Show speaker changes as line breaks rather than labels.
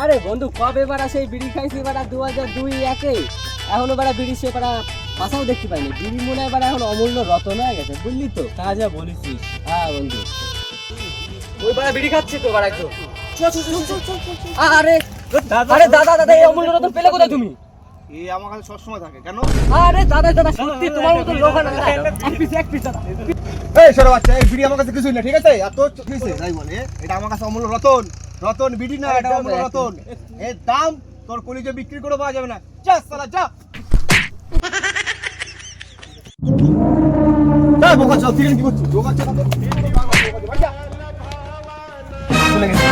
আরে বন্ধু কবে বাড়া সেই বিড়ি খাইছি বাড়া 2002-1-এ এখনো বাড়া বিড়ি সে বাড়া পাশাও দেখতে পাইনি। বিড়ি মনে হয় বাড়া এখন অমূল্য রতন হয়ে গেছে, বুঝলি তো?
তা যা বলেছিস।
হ্যাঁ বন্ধু, ওই বাড়া বিড়ি খাচ্ছি তো বাড়া একটু। আরে আরে দাদা দাদা, এই অমূল্য রতন পেলে কোথায় তুমি?
এই আমার কাছে সবসময় থাকে কেন?
আরে দাদা দাদা, সত্যি তোমার মতো লোক না। এক পিস দাদা।
এই ছোট বাচ্চা, এই বিড়ি আমার কাছে কিছুই না, ঠিক আছে? আর তোর কিসে তাই বলে? এটা আমার কাছে অমূল্য রতন। রতন বিড়ি না, এটা অমূল্য রতন। এর দাম তোর কলিজে বিক্রি করে পাওয়া যাবে না। যা সালা যা। যা বোকা চল, তুই কি করছিস? বোকা চল। চলে গেছে।